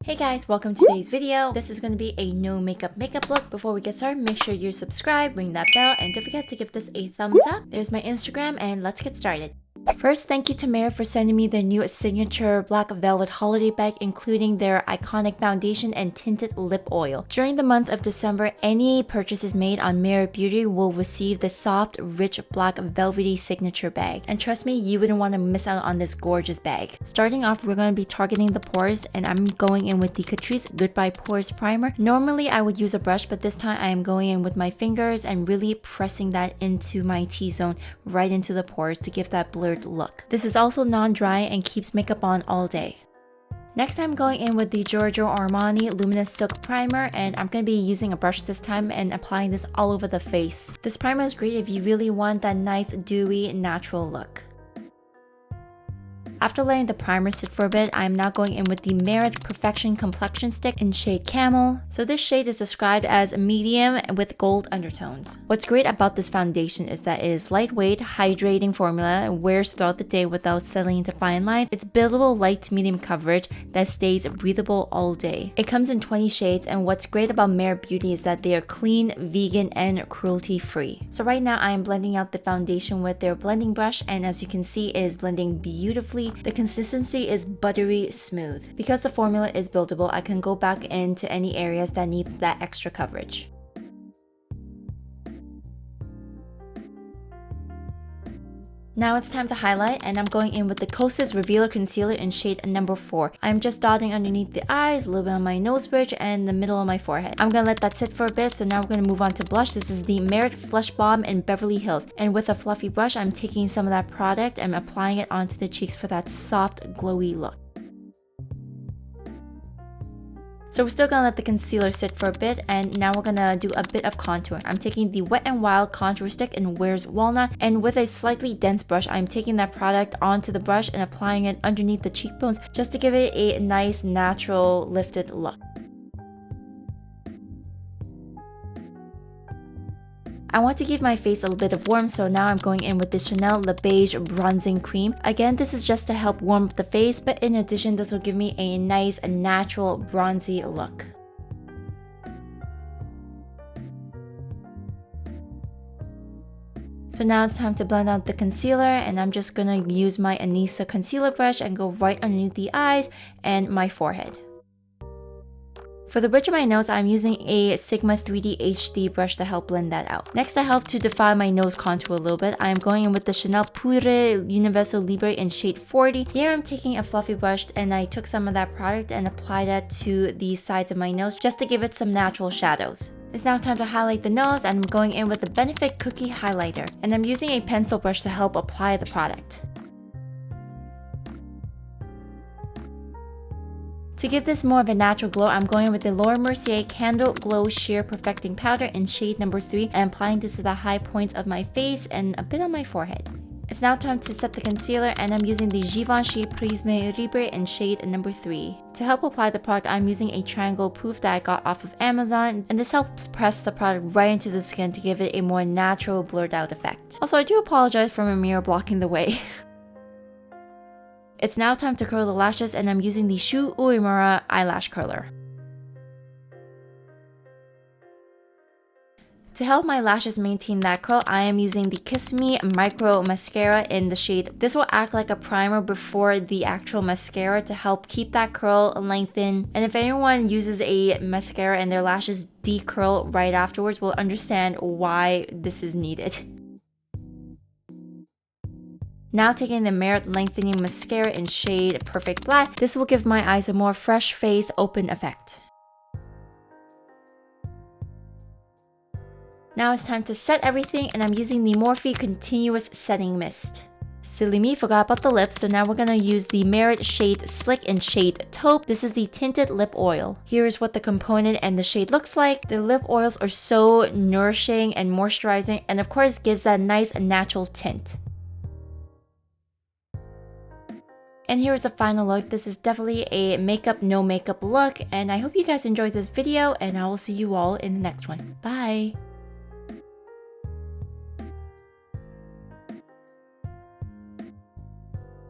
Hey guys, welcome to today's video. This is going to be a no makeup look. Before we get started, make sure you're subscribed, ring that bell, and don't forget to give this a thumbs up. There's my Instagram, and let's get started. First, thank you to Mercier for sending me their new signature black velvet holiday bag, including their iconic foundation and tinted lip oil. During the month of December, any purchases made on Mercier Beauty will receive the soft, rich black velvety signature bag. And trust me, you wouldn't want to miss out on this gorgeous bag. Starting off, we're going to be targeting the pores, and I'm going in with the CATRICE Goodbye Pores Primer. Normally, I would use a brush, but this time I am going in with my fingers and really pressing that into my T-zone, right into the pores to give that blurred look. This is also non-dry and keeps makeup on all day. Next, I'm going in with the Giorgio Armani Luminous Silk Primer, and I'm going to be using a brush this time and applying this all over the face. This primer is great if you really want that nice, dewy, natural look. After letting the primer sit for a bit, I am now going in with the Merit Perfection Complexion Stick in shade Camel. So this shade is described as medium with gold undertones. What's great about this foundation is that it is lightweight, hydrating formula, and wears throughout the day without settling into fine lines. It's buildable light to medium coverage that stays breathable all day. It comes in 20 shades, and what's great about Mercier Beauty is that they are clean, vegan, and cruelty-free. So right now I am blending out the foundation with their blending brush, and as you can see, it is blending beautifully. The consistency is buttery smooth. Because the formula is buildable, I can go back into any areas that need that extra coverage. Now it's time to highlight, and I'm going in with the Kosas Revealer Concealer in shade number 4. I'm just dotting underneath the eyes, a little bit on my nose bridge, and the middle of my forehead. I'm gonna let that sit for a bit, so now we're gonna move on to blush. This is the Merit Flush Bomb in Beverly Hills. And with a fluffy brush, I'm taking some of that product and applying it onto the cheeks for that soft, glowy look. So we're still gonna let the concealer sit for a bit, and now we're gonna do a bit of contouring. I'm taking the Wet n Wild contour stick in Where's Walnut, and with a slightly dense brush, I'm taking that product onto the brush and applying it underneath the cheekbones just to give it a nice, natural, lifted look. I want to give my face a little bit of warmth, so now I'm going in with the Chanel Le Beige Bronzing Cream. Again, this is just to help warm up the face, but in addition, this will give me a nice, natural, bronzy look. So now it's time to blend out the concealer, and I'm just gonna use my Anissa concealer brush and go right underneath the eyes and my forehead. For the bridge of my nose, I'm using a Sigma 3D HD brush to help blend that out. Next, to help to define my nose contour a little bit, I'm going in with the Chanel Poudre Universal Libre in shade 40. Here, I'm taking a fluffy brush, and I took some of that product and applied that to the sides of my nose just to give it some natural shadows. It's now time to highlight the nose, and I'm going in with the Benefit Cookie Highlighter. And I'm using a pencil brush to help apply the product. To give this more of a natural glow, I'm going with the Mercier Candleglow Sheer Perfecting Powder in shade number 3 and applying this to the high points of my face and a bit on my forehead. It's now time to set the concealer, and I'm using the Givenchy Prisme Libre in shade number 3. To help apply the product, I'm using a triangle poof that I got off of Amazon, and this helps press the product right into the skin to give it a more natural, blurred out effect. Also, I do apologize for my mirror blocking the way. It's now time to curl the lashes, and I'm using the Shu Uemura eyelash curler. To help my lashes maintain that curl, I am using the Kiss Me Micro Mascara in the shade. This will act like a primer before the actual mascara to help keep that curl lengthen. And if anyone uses a mascara and their lashes decurl right afterwards, will understand why this is needed. Now taking the Merit Lengthening Mascara in shade Perfect Black, this will give my eyes a more fresh face, open effect. Now it's time to set everything, and I'm using the Morphe Continuous Setting Mist. Silly me, forgot about the lips, so now we're gonna use the Merit Shade Slick in shade Taupe. This is the tinted lip oil. Here is what the component and the shade looks like. The lip oils are so nourishing and moisturizing, and of course gives that nice natural tint. And here is the final look. This is definitely a makeup, no makeup look, and I hope you guys enjoyed this video, and I will see you all in the next one. Bye!